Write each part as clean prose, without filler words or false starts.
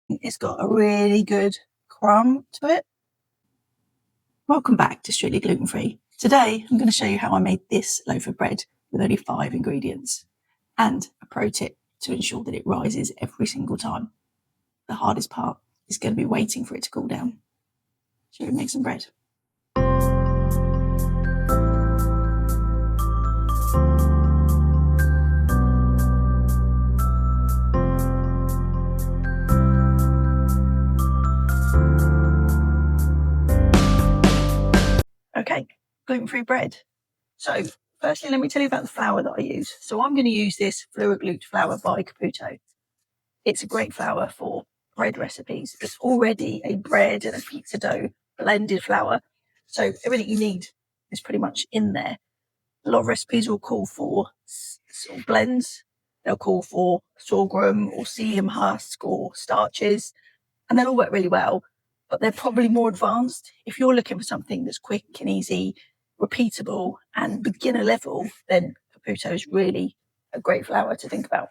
It's got a really good crumb to it. Welcome back to Strictly Gluten Free. Today I'm going to show you how I made this loaf of bread with only 5 ingredients and a pro tip to ensure that it rises every single time. The hardest part is going to be waiting for it to cool down. Shall we make some bread? Okay, gluten-free bread. So firstly, let me tell you about the flour that I use. So I'm going to use this Gluten flour by Caputo. It's a great flour for bread recipes. It's already a bread and a pizza dough blended flour. So everything you need is pretty much in there. A lot of recipes will call for sort of blends. They'll call for sorghum or psyllium husk or starches, and they'll all work really well, but they're probably more advanced. If you're looking for something that's quick and easy, repeatable and beginner level, then Caputo is really a great flour to think about.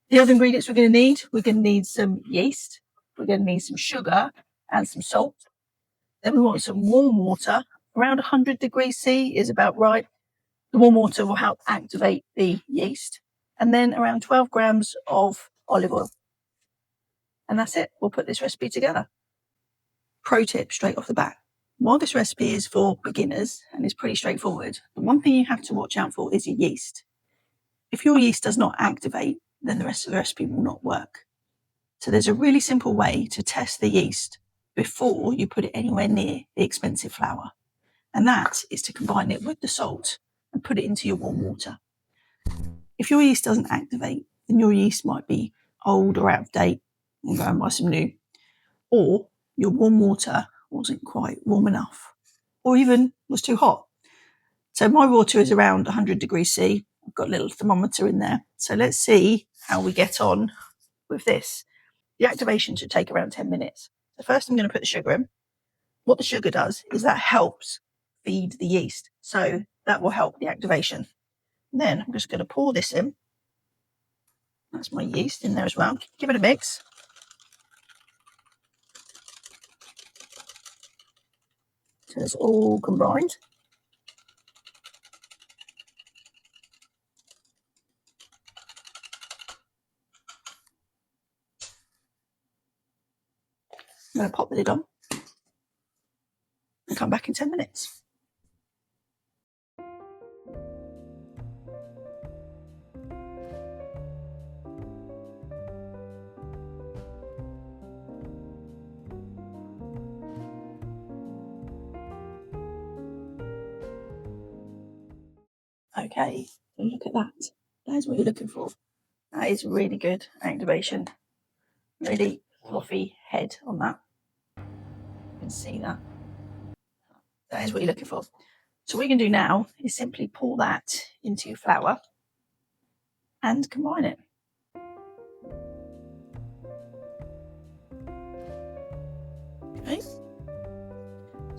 The other ingredients we're going to need some yeast, we're going to need some sugar and some salt. Then we want some warm water. Around 100 degrees C is about right. The warm water will help activate the yeast. And then around 12 grams of olive oil. And that's it. We'll put this recipe together. Pro tip straight off the bat. While this recipe is for beginners and is pretty straightforward, the one thing you have to watch out for is your yeast. If your yeast does not activate, then the rest of the recipe will not work. So there's a really simple way to test the yeast before you put it anywhere near the expensive flour. And that is to combine it with the salt and put it into your warm water. If your yeast doesn't activate, then your yeast might be old or out of date and go and buy some new. Or your warm water wasn't quite warm enough, or even was too hot. So my water is around 100 degrees C. I've got a little thermometer in there. So let's see how we get on with this. The activation should take around 10 minutes. So first I'm going to put the sugar in. What the sugar does is that helps feed the yeast. So that will help the activation. And then I'm just going to pour this in. That's my yeast in there as well. Give it a mix. So it's all combined. I'm going to pop the lid on and come back in 10 minutes. Okay, look at that. That's what you're looking for. That is really good activation. Really fluffy head on that. You can see that. That is what you're looking for. So what you can do now is simply pour that into your flour and combine it. Okay.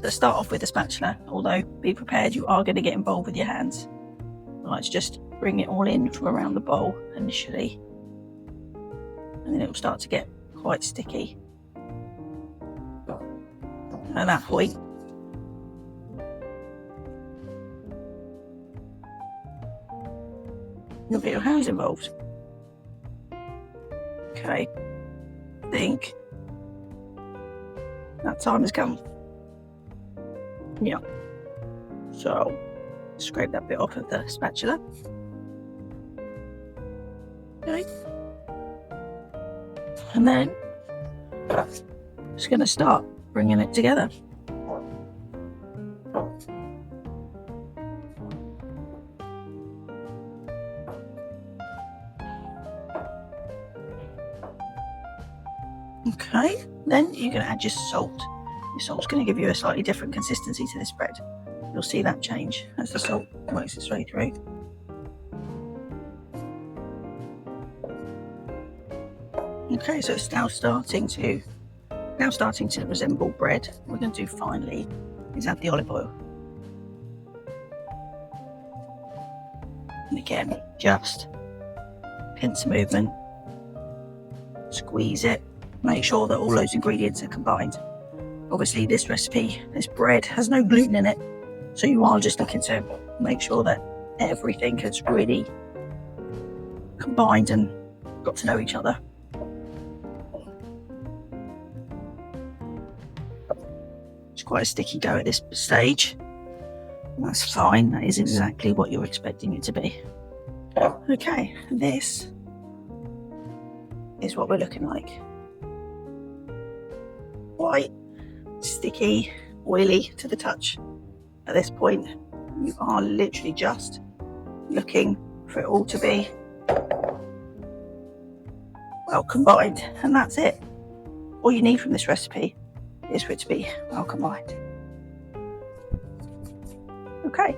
So start off with a spatula, although be prepared, you are going to get involved with your hands. I like to just bring it all in from around the bowl initially, and then it will start to get quite sticky. At that point, you'll get your hands involved. Okay, I think that time has come. Yeah. So scrape that bit off of the spatula. Okay. And then just going to start bringing it together. Okay, then you can add your salt. Your salt's going to give you a slightly different consistency to this bread. You'll see that change as the salt works its way through. Okay, so it's now starting to resemble bread. What we're going to do finally is add the olive oil. And again, just pincer movement, squeeze it, make sure that all those ingredients are combined. Obviously this recipe, this bread has no gluten in it, so you are just looking to make sure that everything has really combined and got to know each other. It's quite a sticky dough at this stage. That's fine, that is exactly what you're expecting it to be. Okay, this is what we're looking like. White, sticky, oily to the touch. At this point, you are literally just looking for it all to be well combined, and that's it. All you need from this recipe is for it to be well combined. Okay,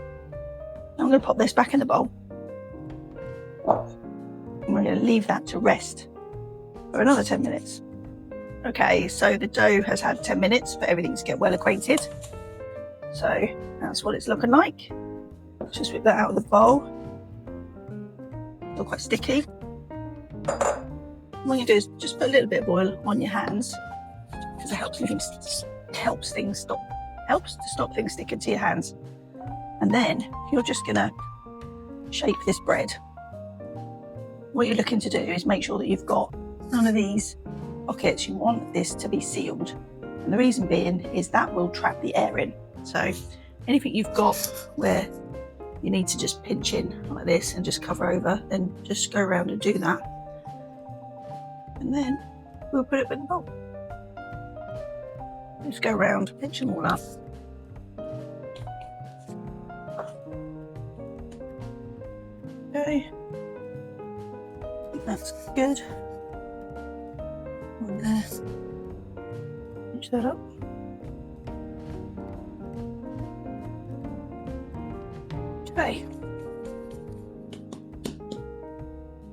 I'm going to pop this back in the bowl. And we're going to leave that to rest for another 10 minutes. Okay, so the dough has had 10 minutes for everything to get well acquainted. So that's what it's looking like. Just whip that out of the bowl. Still quite sticky. What you do is just put a little bit of oil on your hands, because it helps to stop things sticking to your hands. And then you're just gonna shape this bread. What you're looking to do is make sure that you've got none of these pockets. You want this to be sealed, and the reason being is that will trap the air in. So anything you've got where you need to just pinch in like this and just cover over, then just go around and do that, and then we'll put it in the bowl. Just go around, pinch them all up. Okay, I think that's good. On there, pinch that up. Okay,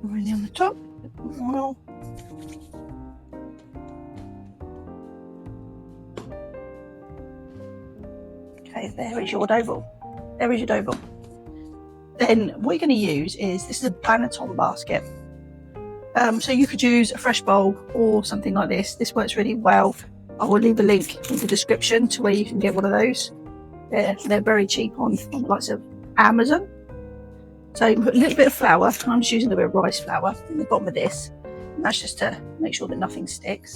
already on the top, a bit more oil. Okay, there is your dough ball. There is your dough ball. Then what you're going to use is, this is a Banneton basket. So you could use a fresh bowl or something like this. This works really well. I will leave a link in the description to where you can get one of those. They're very cheap on the likes of Amazon. So you put a little bit of flour. I'm just using a bit of rice flour in the bottom of this. And that's just to make sure that nothing sticks.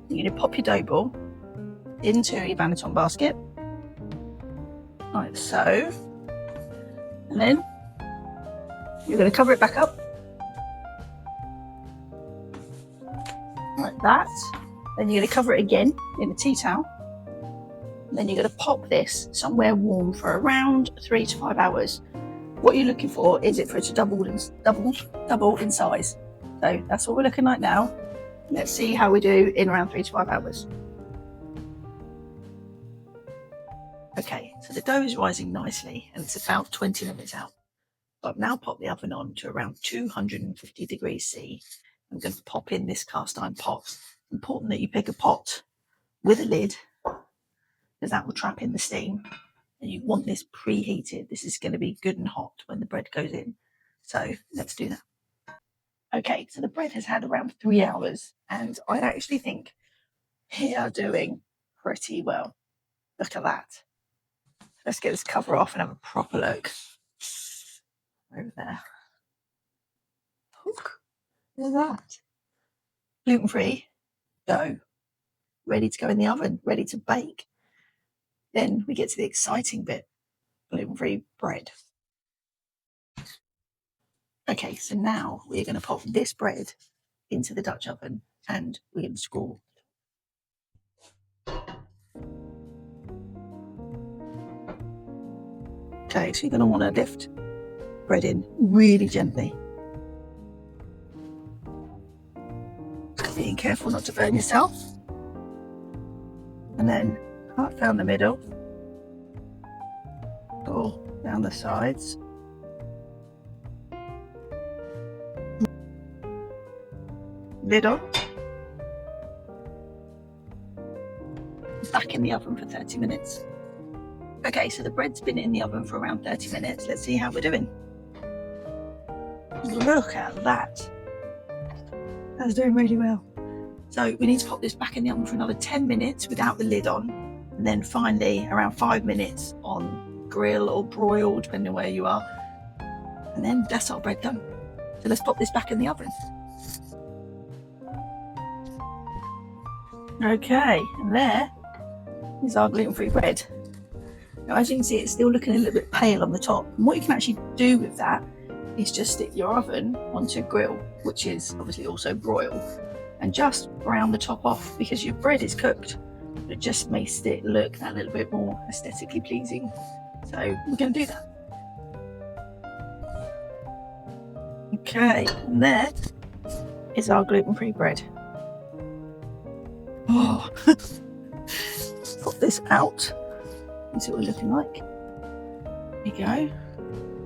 You're going to pop your dough ball into your Banneton basket, like so. And then you're going to cover it back up like that. Then you're going to cover it again in a tea towel. And then you're going to pop this somewhere warm for around 3 to 5 hours. What you're looking for is for it to double in size. So that's what we're looking like now. Let's see how we do in around 3 to 5 hours. Okay, so the dough is rising nicely and it's about 20 minutes out. I've now popped the oven on to around 250 degrees C. I'm going to pop in this cast iron pot. It's important that you pick a pot with a lid, because that will trap in the steam. And you want this preheated. This is going to be good and hot when the bread goes in. So let's do that. Okay, so the bread has had around 3 hours, and I actually think we are doing pretty well. Look at that. Let's get this cover off and have a proper look. Over there. Look at that. Gluten-free dough, ready to go in the oven, ready to bake. Then we get to the exciting bit, gluten-free bread. Okay, so now we're going to pop this bread into the Dutch oven and we're going to scrawl. Okay, so you're going to want to lift bread in really gently. Being careful not to burn yourself. And then cut down the middle, or down the sides. Lid on. Back in the oven for 30 minutes. Okay, so the bread's been in the oven for around 30 minutes. Let's see how we're doing. Look at that. That's doing really well. So we need to pop this back in the oven for another 10 minutes without the lid on, and then finally around 5 minutes on grill or broil, depending on where you are. And then that's our bread done. So let's pop this back in the oven. Okay, and there is our gluten-free bread. Now, as you can see, it's still looking a little bit pale on the top. And what you can actually do with that is just stick your oven onto a grill, which is obviously also broil, and just brown the top off, because your bread is cooked. It just makes it look a little bit more aesthetically pleasing. So we're going to do that. Okay, and there is our gluten-free bread. Oh, put this out and see what we're looking like. There you go,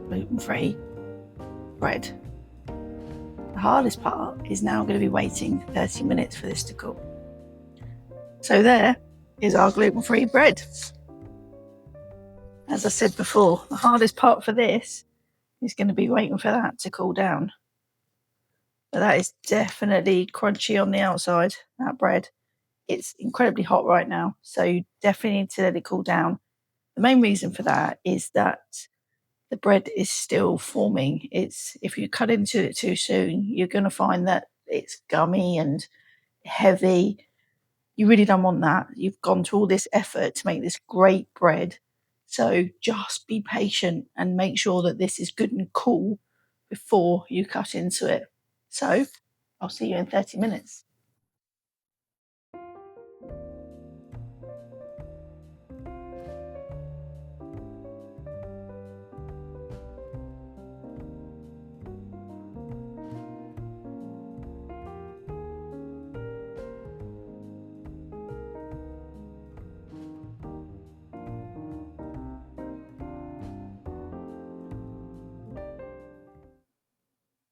gluten-free bread. The hardest part is now going to be waiting 30 minutes for this to cool. So there is our gluten-free bread. As I said before, the hardest part for this is going to be waiting for that to cool down. But that is definitely crunchy on the outside, that bread. It's incredibly hot right now, so you definitely need to let it cool down. The main reason for that is that the bread is still forming. If you cut into it too soon, you're going to find that it's gummy and heavy. You really don't want that. You've gone to all this effort to make this great bread. So just be patient and make sure that this is good and cool before you cut into it. So I'll see you in 30 minutes.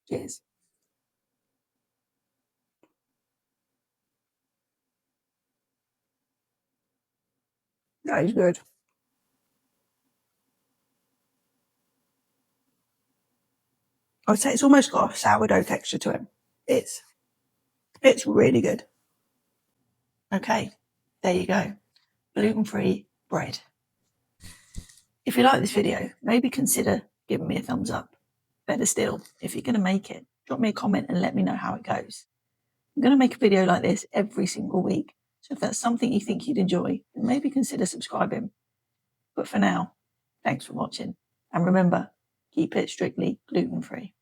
Cheers. That is good. I would say it's almost got a sourdough texture to it. It's really good. Okay, there you go. Gluten-free bread. If you like this video, maybe consider giving me a thumbs up. Better still, if you're going to make it, drop me a comment and let me know how it goes. I'm going to make a video like this every single week. So if that's something you think you'd enjoy, then maybe consider subscribing. But for now, thanks for watching. And remember, keep it strictly gluten-free.